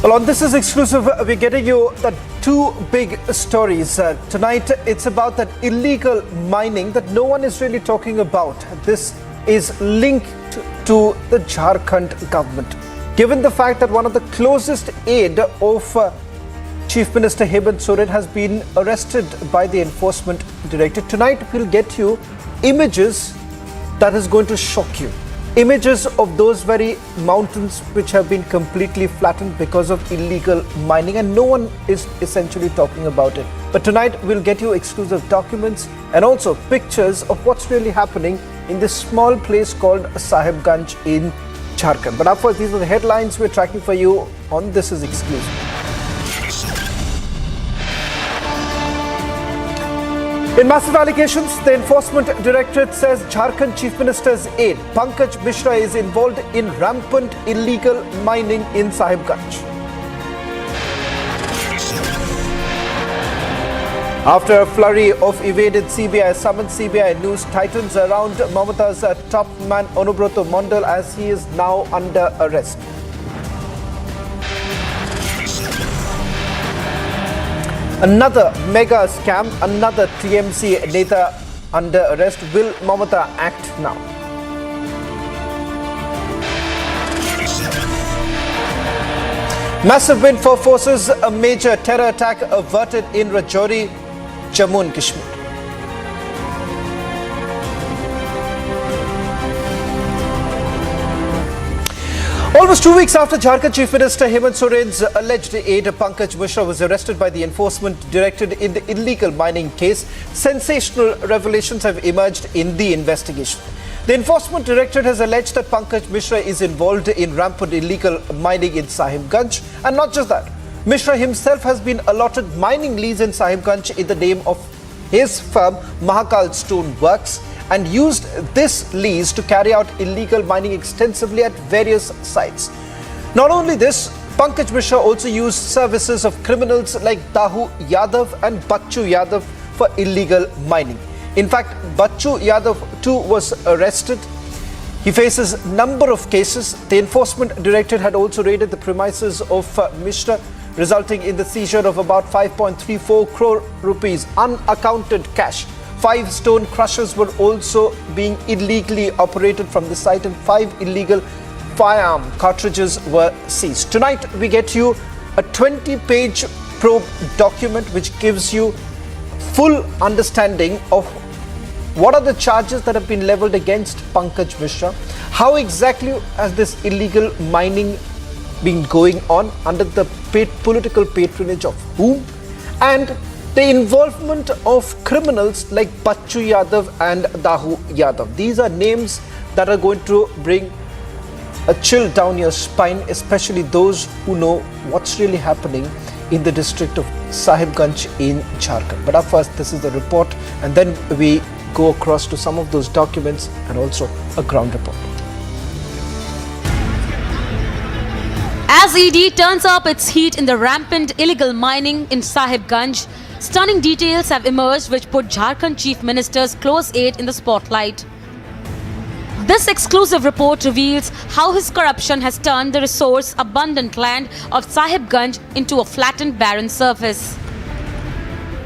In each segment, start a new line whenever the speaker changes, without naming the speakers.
Well, on This Is Exclusive, we're getting you the two big stories. Tonight, it's about that illegal mining that no one is really talking about. This is linked to the Jharkhand government. Given the fact that one of the closest aide of Chief Minister Hemant Soren has been arrested by the enforcement director, tonight we'll get you images that is going to shock you. Images of those very mountains which have been completely flattened because of illegal mining, and no one is essentially talking about it. But tonight we'll get you exclusive documents and also pictures of what's really happening in this small place called Sahibganj in Jharkhand. But first, these are the headlines we're tracking for you on This Is Exclusive. In massive allegations, the Enforcement Directorate says Jharkhand Chief Minister's aide, Pankaj Mishra, is involved in rampant illegal mining in Sahibganj. After a flurry of evaded CBI summons, CBI news tightens around Mamata's top man Mondal as he is now under arrest. Another mega scam, another TMC Neta under arrest. Will Mamata act now? Massive win for forces, a major terror attack averted in Rajouri, Jammu and Kashmir. Almost 2 weeks after Jharkhand Chief Minister Hemant Soren's alleged aide Pankaj Mishra was arrested by the Enforcement Directorate in the illegal mining case, sensational revelations have emerged in the investigation. The Enforcement Directorate has alleged that Pankaj Mishra is involved in rampant illegal mining in Sahibganj. And not just that, Mishra himself has been allotted mining lease in Sahibganj in the name of his firm Mahakal Stone Works, and used this lease to carry out illegal mining extensively at various sites. Not only this, Pankaj Mishra also used services of criminals like Dahu Yadav and Bachchu Yadav for illegal mining. In fact, Bachchu Yadav too was arrested. He faces a number of cases. The Enforcement Directorate had also raided the premises of Mishra, resulting in the seizure of about 5.34 crore rupees unaccounted cash. 5 stone crushers were also being illegally operated from the site, and 5 illegal firearm cartridges were seized. Tonight, we get you a 20-page probe document which gives you full understanding of what are the charges that have been leveled against Pankaj Mishra, how exactly has this illegal mining been going on, under the political patronage of whom, and the involvement of criminals like Bachchu Yadav and Dahu Yadav. These are names that are going to bring a chill down your spine, especially those who know what's really happening in the district of Sahibganj in Jharkhand. But first, this is the report, and then we go across to some of those documents and also a ground report.
As ED turns up its heat in the rampant illegal mining in Sahibganj, stunning details have emerged which put Jharkhand Chief Minister's close aide in the spotlight. This exclusive report reveals how his corruption has turned the resource-abundant land of Sahibganj into a flattened, barren surface.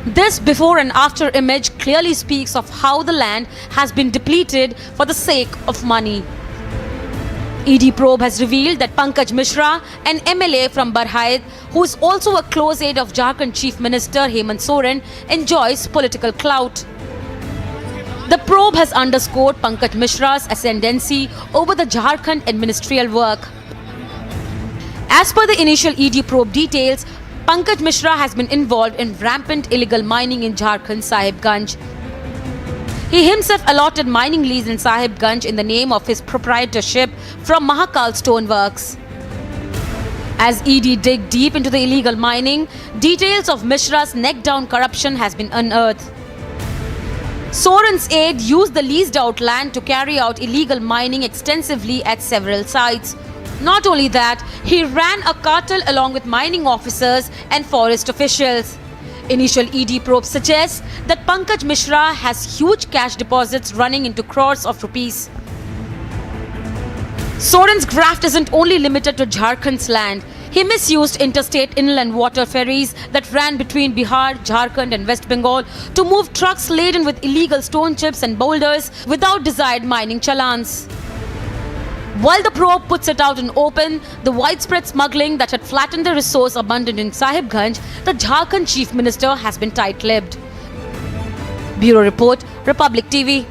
This before and after image clearly speaks of how the land has been depleted for the sake of money. ED probe has revealed that Pankaj Mishra, an MLA from Barhaid, who is also a close aide of Jharkhand Chief Minister Hemant Soren, enjoys political clout. The probe has underscored Pankaj Mishra's ascendancy over the Jharkhand administrative work. As per the initial ED probe details, Pankaj Mishra has been involved in rampant illegal mining in Jharkhand Sahibganj. He himself allotted mining lease in Sahibganj in the name of his proprietorship from Mahakal Stone Works. As ED dig deep into the illegal mining, details of Mishra's neck-down corruption has been unearthed. Soren's aide used the leased-out land to carry out illegal mining extensively at several sites. Not only that, he ran a cartel along with mining officers and forest officials. Initial ED probe suggests that Pankaj Mishra has huge cash deposits running into crores of rupees. Soren's graft isn't only limited to Jharkhand's land. He misused interstate inland water ferries that ran between Bihar, Jharkhand and West Bengal to move trucks laden with illegal stone chips and boulders without desired mining challans. While the probe puts it out in open, the widespread smuggling that had flattened the resource abundant in Sahibganj, the Jharkhand Chief Minister has been tight-lipped. Bureau Report, Republic TV.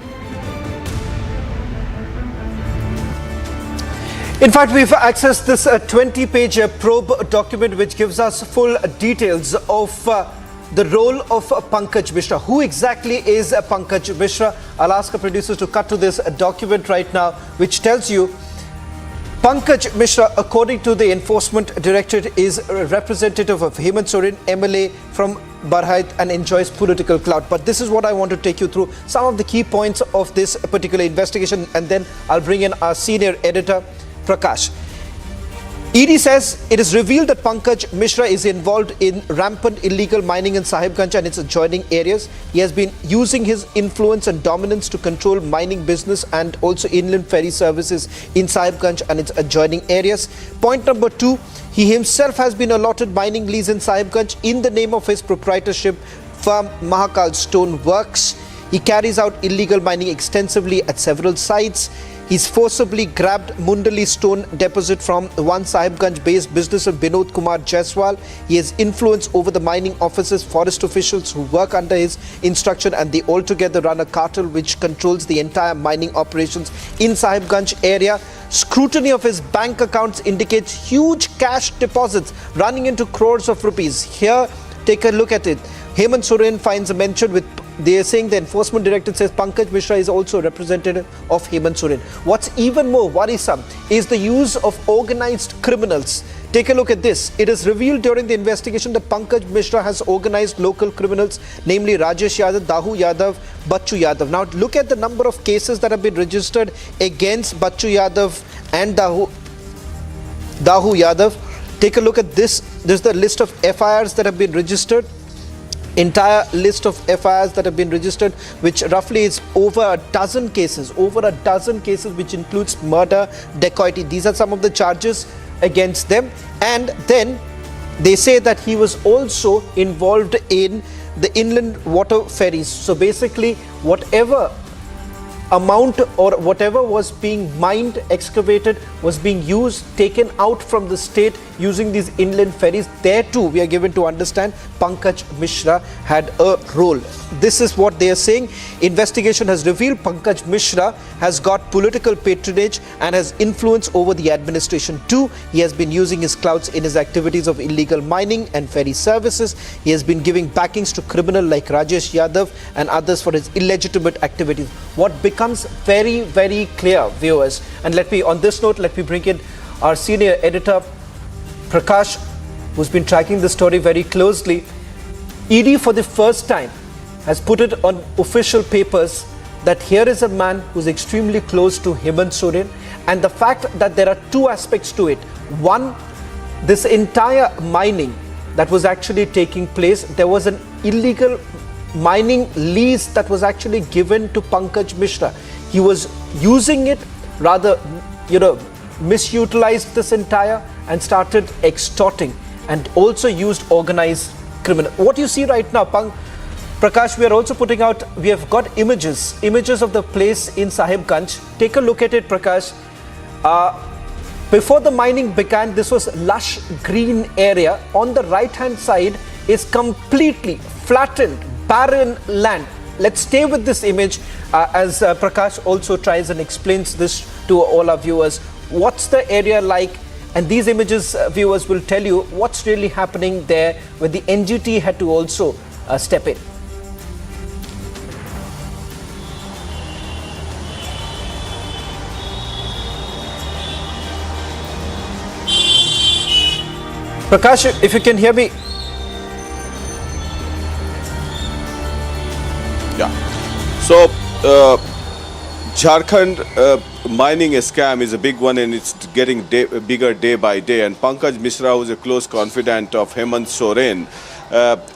In fact, we've accessed this 20-page probe document which gives us full details of the role of Pankaj Mishra. Who exactly is Pankaj Mishra? I'll ask our producers to cut to this document right now, which tells you Pankaj Mishra, according to the Enforcement Directorate, is a representative of Hemant Soren, MLA from Barhait, and enjoys political clout. But this is what I want to take you through, some of the key points of this particular investigation, and then I'll bring in our senior editor, Prakash. ED says it is revealed that Pankaj Mishra is involved in rampant illegal mining in Sahibganj and its adjoining areas. He has been using his influence and dominance to control mining business and also inland ferry services in Sahibganj and its adjoining areas. Point number 2, he himself has been allotted mining lease in Sahibganj in the name of his proprietorship firm Mahakal Stone Works. He carries out illegal mining extensively at several sites. He's forcibly grabbed Mondal stone deposit from one Sahibganj-based business of Binod Kumar Jaiswal. He has influence over the mining officers, forest officials who work under his instruction, and they altogether run a cartel which controls the entire mining operations in Sahibganj area. Scrutiny of his bank accounts indicates huge cash deposits running into crores of rupees. Here, take a look at it. Hemant Soren finds a mention with, they are saying the Enforcement Directorate says Pankaj Mishra is also a representative of Hemant Soren. What's even more worrisome is the use of organized criminals. Take a look at this. It is revealed during the investigation that Pankaj Mishra has organized local criminals, namely Rajesh Yadav, Dahu Yadav, Bachchu Yadav. Now look at the number of cases that have been registered against Bachchu Yadav and Dahu Yadav. Take a look at this. This is the list of FIRs that have been registered. Entire list of FIRs that have been registered, which roughly is over a dozen cases, which includes murder, dacoity. These are some of the charges against them. And then they say that he was also involved in the inland water ferries. So basically, whatever amount or whatever was being mined, excavated, was being used, taken out from the state using these inland ferries. There too, we are given to understand Pankaj Mishra had a role. This is what they are saying. Investigation has revealed Pankaj Mishra has got political patronage and has influence over the administration too. He has been using his clouts in his activities of illegal mining and ferry services. He has been giving backings to criminal like Rajesh Yadav and others for his illegitimate activities. What becomes very, very clear, viewers, and on this note, let me bring in our senior editor, Prakash, who's been tracking the story very closely. ED for the first time has put it on official papers that here is a man who's extremely close to Hemant Soren, and the fact that there are two aspects to it. One, this entire mining that was actually taking place, there was an illegal mining lease that was actually given to Pankaj Mishra. He was using it, rather, misutilized this entire and started extorting, and also used organized criminal. What you see right now, Prakash, we are also putting out, we have got images of the place in Sahibganj. Take a look at it, Prakash. Before the mining began, this was lush green area. On the right hand side is completely flattened, barren land. Let's stay with this image as Prakash also tries and explains this to all our viewers. What's the area like? And these images, viewers, will tell you what's really happening there, where the NGT had to also step in. Prakash, if you can hear me.
Yeah. So, Jharkhand mining scam is a big one, and it's getting bigger day by day. And Pankaj Mishra, who is a close confidant of Hemant Soren,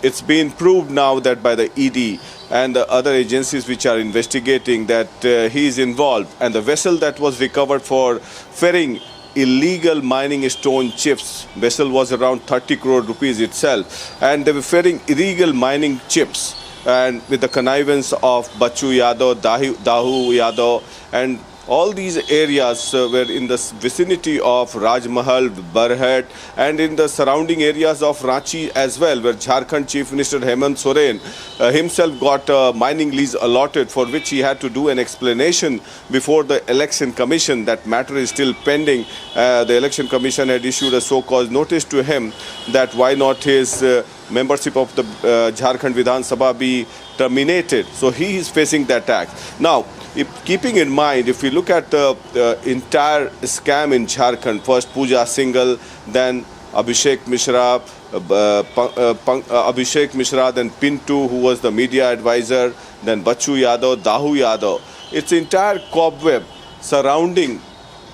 it's been proved now that by the ED and the other agencies which are investigating that he is involved. And the vessel that was recovered for ferrying illegal mining stone chips. Vessel was around 30 crore rupees itself, and they were ferrying illegal mining chips, and with the connivance of Bachu Yadav, Dahu Yadav, and all these areas were in the vicinity of Rajmahal, Barhat, and in the surrounding areas of Ranchi as well, where Jharkhand Chief Minister Hemant Soren himself got a mining lease allotted, for which he had to do an explanation before the Election Commission. That matter is still pending. The Election Commission had issued a so-called notice to him that why not his membership of the Jharkhand Vidhan Sabha be terminated. So he is facing that tax. Now, keeping in mind, if we look at the entire scam in Jharkhand, first Pooja Singhal, then Abhishek Mishra, then Pintu, who was the media advisor, then Bachu Yadav, Dahu Yadav. It's entire cobweb surrounding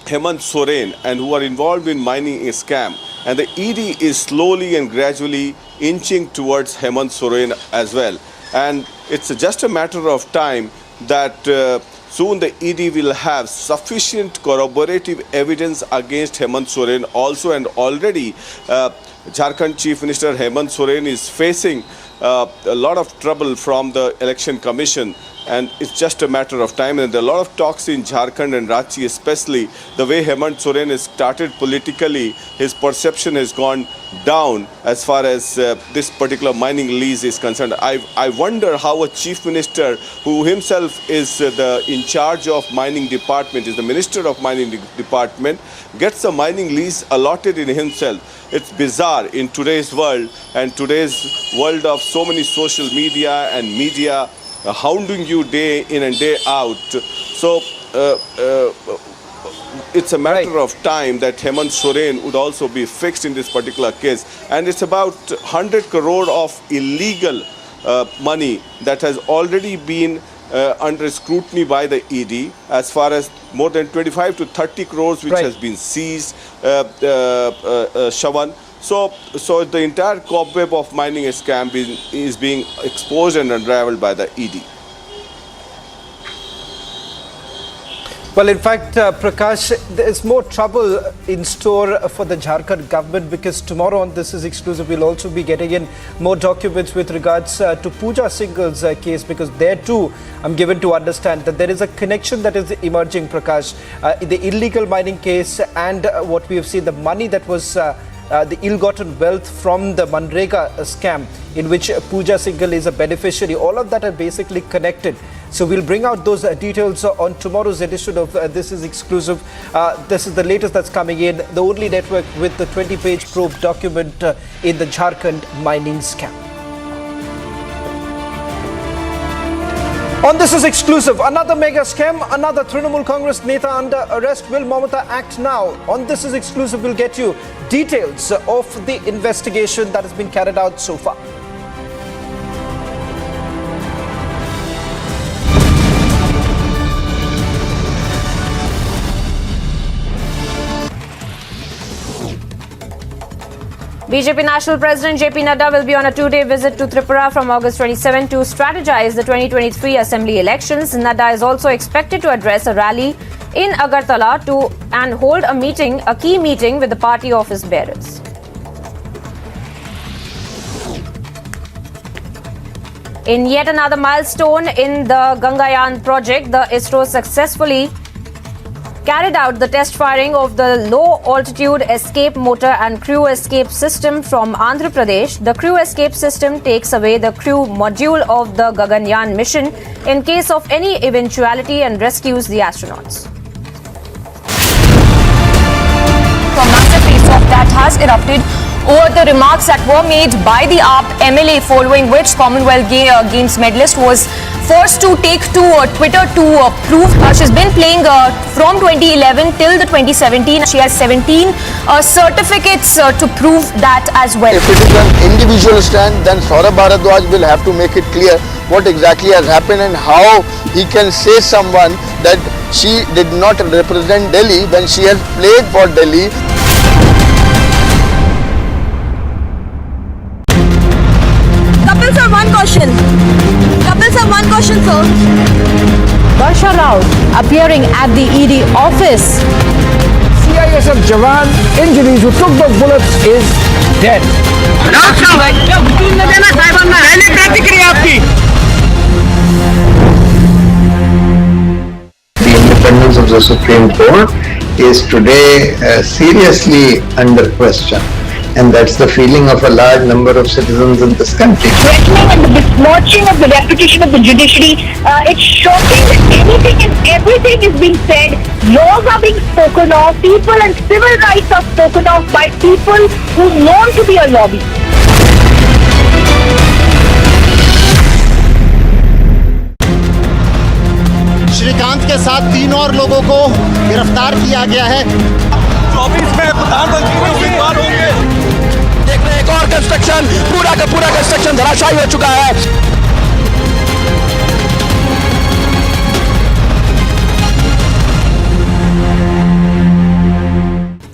Hemant Soren and who are involved in mining scam. And the ED is slowly and gradually inching towards Hemant Soren as well. And it's just a matter of time that soon the ED will have sufficient corroborative evidence against Hemant Soren also, and already Jharkhand Chief Minister Hemant Soren is facing a lot of trouble from the Election Commission, and it's just a matter of time. And there are a lot of talks in Jharkhand and Ranchi, especially the way Hemant Soren has started politically. His perception has gone down as far as this particular mining lease is concerned. I wonder how a chief minister who himself is in charge of mining department, is the minister of mining department, gets a mining lease allotted in himself. It's bizarre in today's world, and today's world of so many social media and media hounding you day in and day out. So it's a matter of time that Hemant Soren would also be fixed in this particular case. And it's about 100 crore of illegal money that has already been under scrutiny by the ED, as far as more than 25 to 30 crores which has been seized, Shawan. So the entire cobweb of mining scam is being exposed and unraveled by the ED.
Well, in fact, Prakash, there is more trouble in store for the Jharkhand government, because tomorrow on This Is Exclusive, we'll also be getting in more documents with regards to Pooja Singhal's case, because there too, I'm given to understand that there is a connection that is emerging, Prakash, in the illegal mining case and what we have seen, the money that was the ill-gotten wealth from the Manrega scam, in which Pooja Singhal is a beneficiary. All of that are basically connected. So we'll bring out those details on tomorrow's edition of This Is Exclusive. This is the latest that's coming in, the only network with the 20-page probe document in the Jharkhand mining scam. On This Is Exclusive, another mega scam, another Trinamool Congress Neta under arrest. Will Mamata act now? On This Is Exclusive, we'll get you details of the investigation that has been carried out so far.
BJP National President JP Nadda will be on a two-day visit to Tripura from August 27 to strategize the 2023 Assembly elections. Nadda is also expected to address a rally in Agartala and hold a key meeting with the party office bearers. In yet another milestone in the Gangayaan project, the ISRO successfully carried out the test firing of the low-altitude escape motor and crew escape system from Andhra Pradesh. The crew escape system takes away the crew module of the Gaganyaan mission in case of any eventuality and rescues the astronauts. A massive face-off that has erupted over the remarks that were made by the AAP MLA, following which Commonwealth Games medalist was forced to take to Twitter to prove she's been playing from 2011 till the 2017. She has 17 certificates to prove that as well.
If it is an individual stand, then Saurabh Bharadwaj will have to make it clear what exactly has happened and how he can say someone that she did not represent Delhi when she has played for Delhi.
Couples have one question. Couples have one question, sir.
Varsha Rao appearing at the ED office. She CISF Jawan injuries who took the bullets is dead.
The independence of the Supreme Court is today seriously under question, and that's the feeling of a large number of citizens in this country.
Threatening and the besmirching of the reputation of the judiciary, it's shocking that anything and everything is being said, laws are being spoken of, people and civil rights are spoken of by people who are known to be a lobby.
Shrikant के साथ 3 और लोगों को गिरफ्तार किया गया है।
24 में प्रधानमंत्री उम्मीदवार होंगे।
देख रहे एक और कंस्ट्रक्शन, पूरा का पूरा कंस्ट्रक्शन धराशायी हो चुका है।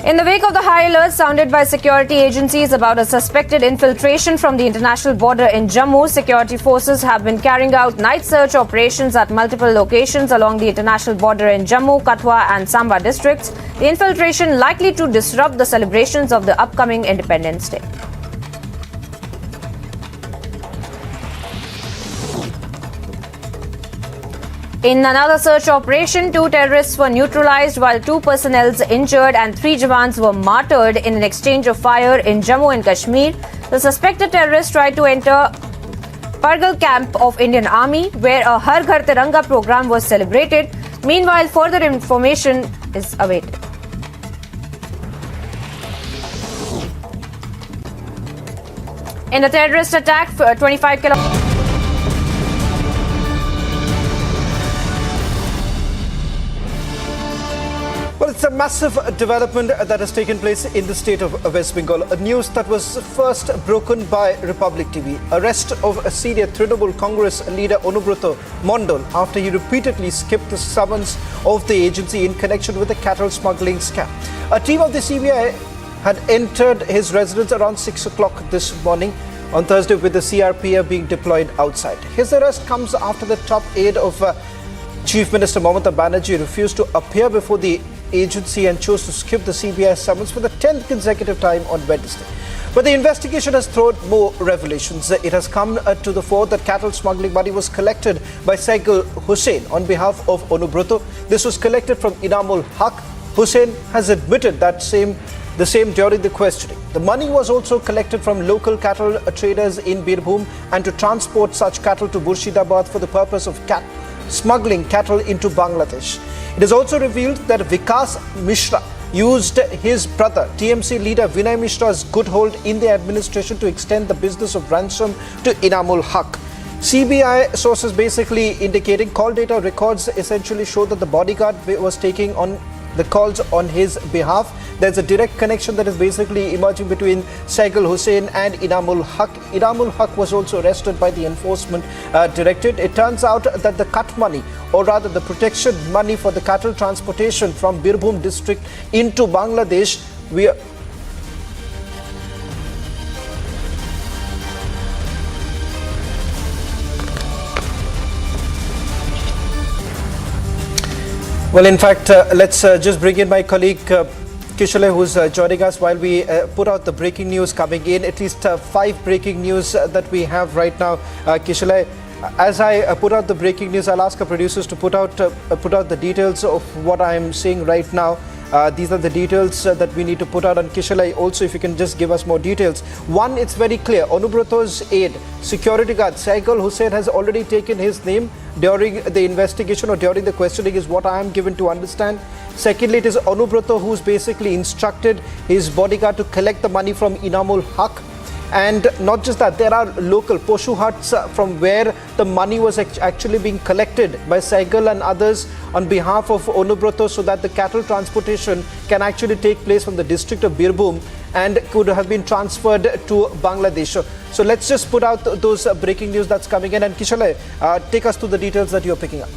In the wake of the high alert sounded by security agencies about a suspected infiltration from the international border in Jammu, security forces have been carrying out night search operations at multiple locations along the international border in Jammu, Kathua and Samba districts. The infiltration likely to disrupt the celebrations of the upcoming Independence Day. In another search operation, 2 terrorists were neutralized while 2 personnel injured and 3 Jawans were martyred in an exchange of fire in Jammu and Kashmir. The suspected terrorists tried to enter Pargal camp of Indian Army where a Har Ghar Tiranga program was celebrated. Meanwhile, further information is awaited. In the terrorist attack, 25 kilometers.
Well, it's a massive development that has taken place in the state of West Bengal. A news that was first broken by Republic TV. Arrest of a senior Trinamool Congress leader Onubroto Mondal after he repeatedly skipped the summons of the agency in connection with the cattle smuggling scam. A team of the CBI had entered his residence around 6 o'clock this morning on Thursday with the CRPF being deployed outside. His arrest comes after the top aide of Chief Minister Mamata Banerjee refused to appear before the agency and chose to skip the CBI summons for the 10th consecutive time on Wednesday. But the investigation has thrown more revelations. It has come to the fore that cattle smuggling money was collected by Saigul Hussain on behalf of Onubroto. This was collected from Inamul Haq. Hussain has admitted the same during the questioning. The money was also collected from local cattle traders in Birbhum and to transport such cattle to Murshidabad for the purpose of smuggling cattle into Bangladesh. It is also revealed that Vikas Mishra used his brother, TMC leader Vinay Mishra's good hold in the administration to extend the business of ransom to Inamul Haq. CBI sources basically indicating call data records essentially show that the bodyguard was taking on the calls on his behalf. There's a direct connection that is basically emerging between Saigul Hussain and Inamul Haq. Inamul Haq was also arrested by the Enforcement Directorate. It turns out that the cut money, or rather the protection money for the cattle transportation from Birbhum district into Bangladesh, Well, in fact, let's just bring in my colleague Kishale, who's joining us while we put out the breaking news coming in. At least 5 breaking news that we have right now. Kishale, as I put out the breaking news, I'll ask our producers to put out the details of what I'm seeing right now. These are the details that we need to put out. And Kishale, also if you can just give us more details. One, it's very clear. Onubroto's aide, security guard Saigul Hussain has already taken his name during the investigation or during the questioning is what I am given to understand. Secondly, it is Onubroto who's basically instructed his bodyguard to collect the money from Inamul Haq. And not just that, there are local Poshu huts from where the money was actually being collected by Saigul and others on behalf of Onubroto so that the cattle transportation can actually take place from the district of Birbhum and could have been transferred to Bangladesh. So let's just put out those breaking news that's coming in. And Kishale, take us through the details that you're picking up.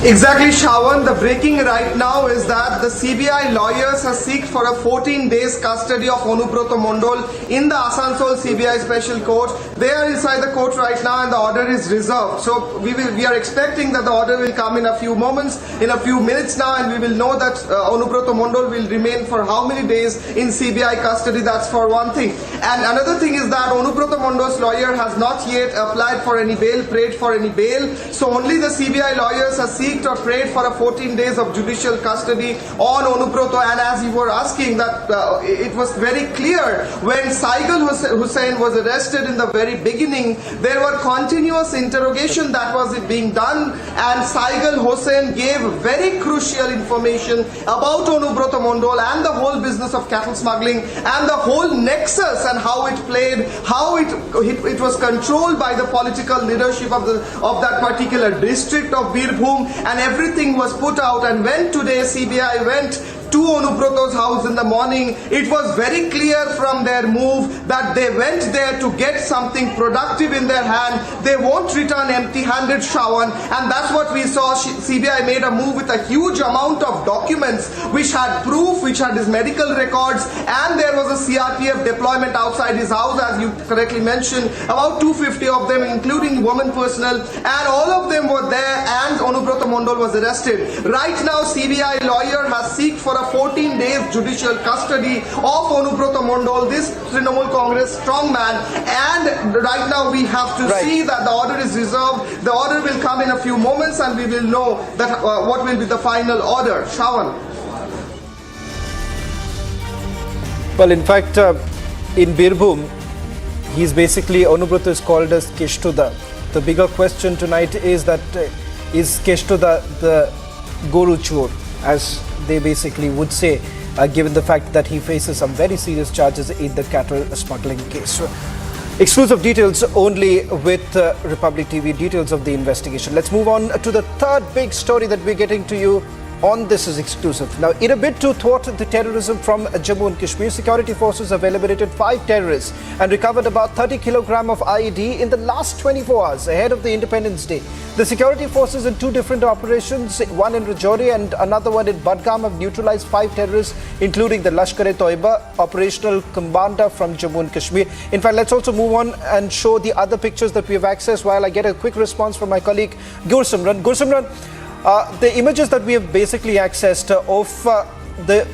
Exactly, Shawan. The breaking right now is that the CBI lawyers are seek for a 14 days custody of Onubroto Mondal in the Asansol CBI Special Court. They are inside the court right now and the order is reserved. So we are expecting that the order will come in a few moments, in a few minutes now, and we will know that Onubroto Mondal will remain for how many days in CBI custody. That's for one thing. And another thing is that Onubroto Mondal's lawyer has not yet applied for any bail, prayed for any bail. So only the CBI lawyers are seeked or prayed for a 14 days of judicial custody on Onubroto. And as you were asking, that it was very clear when Saigul Hussain was arrested in the very beginning, there were continuous interrogation that was being done, and Saigul Hussain gave very crucial information about Onubroto Mondal and the whole business of cattle smuggling and the whole nexus and how it played, how it was controlled by the political leadership of that particular district of Birbhum, and everything was put out. And when today CBI went to Onubroto's house in the morning, it was very clear from their move that they went there to get something productive in their hand. They won't return empty-handed, Shawan, and that's what we saw. CBI made a move with a huge amount of documents which had proof, which had his medical records, and there was a CRPF deployment outside his house, as you correctly mentioned, about 250 of them, including women personnel, and all of them were there, and Onubroto Mondal was arrested. Right now, CBI lawyer has sought for a 14 days judicial custody of Onubroto Mondal, this Trinamool Congress strongman, and right now we have to see that the order is reserved. The order will come in a few moments and we will know that what will be the final order. Shawan.
Well, in fact, in Birbhum, he's basically, Onubroto is called as Keshtoda. The bigger question tonight is that is Keshtoda the Goru Chor, as they basically would say, given the fact that he faces some very serious charges in the cattle smuggling case. Exclusive details only with Republic TV, details of the investigation. Let's move on to the third big story that we're getting to you on This Is Exclusive. Now, in a bid to thwart the terrorism from Jammu and Kashmir, security forces have eliminated 5 terrorists and recovered about 30 kilograms of Aide in the last 24 hours ahead of the Independence Day. The security forces in 2 different operations, one in Rajouri and another one in Budgam, have neutralized 5 terrorists, including the Lashkar-e-Toiba operational commander from Jammu and Kashmir. In fact, let's also move on and show the other pictures that we have accessed while I get a quick response from my colleague Gursimran. Gursimran, the images that we have basically accessed of the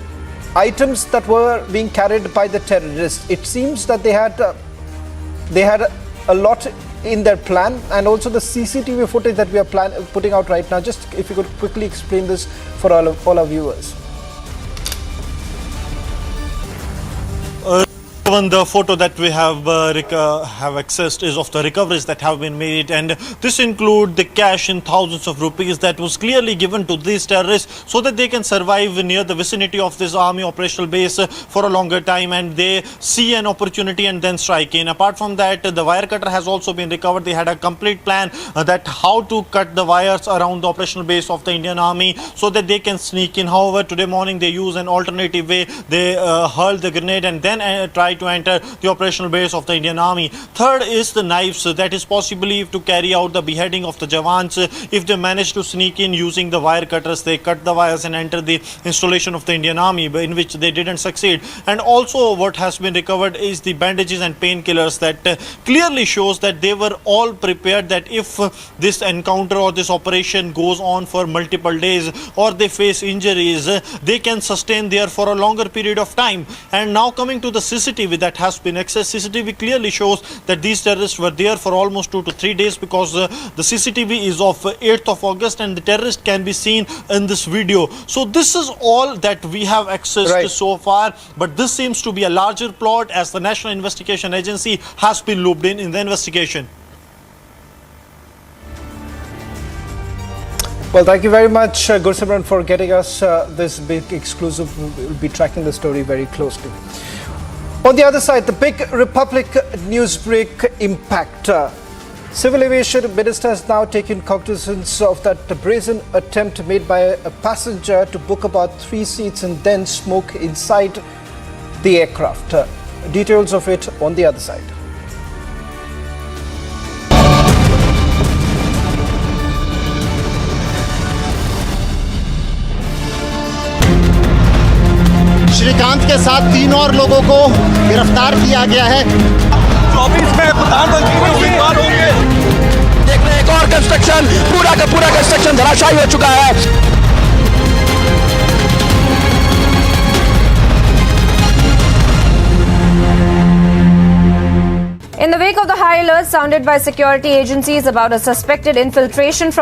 items that were being carried by the terrorists, it seems that they had a lot in their plan, and also the CCTV footage that we are putting out right now. Just if you could quickly explain this for all our viewers.
The photo that we have accessed is of the recoveries that have been made, and this include the cash in thousands of rupees that was clearly given to these terrorists so that they can survive near the vicinity of this army operational base for a longer time, and they see an opportunity and then strike in. Apart from that, the wire cutter has also been recovered. They had a complete plan that how to cut the wires around the operational base of the Indian Army so that they can sneak in. However, today morning they use an alternative way. They hurled the grenade and then try to enter the operational base of the Indian Army. Third is the knives, that is possibly to carry out the beheading of the Jawans. If they manage to sneak in using the wire cutters, they cut the wires and enter the installation of the Indian Army, in which they didn't succeed. And also what has been recovered is the bandages and painkillers that clearly shows that they were all prepared, that if this encounter or this operation goes on for multiple days or they face injuries, they can sustain there for a longer period of time. And now coming to the CCTV that has been accessed, CCTV clearly shows that these terrorists were there for almost 2 to 3 days, because the CCTV is of 8th of August and the terrorist can be seen in this video. So this is all that we have accessed so far, but this seems to be a larger plot, as the National Investigation Agency has been looped in the investigation.
Well, thank you very much, Gursimran, for getting us this big exclusive. We'll be tracking the story very closely. On the other side, the big Republic newsbreak impact. Civil Aviation Minister has now taken cognizance of that brazen attempt made by a passenger to book about 3 seats and then smoke inside the aircraft. Details of it on the other side.
Shrikant के साथ 3 और लोगों को गिरफ्तार किया गया है।
24 में प्रधानमंत्री के उम्मीदवार होंगे।
देख रहे हैं एक और कंस्ट्रक्शन, पूरा का पूरा कंस्ट्रक्शन धराशायी हो चुका है।
In the wake of the high alert sounded by security agencies about a suspected infiltration from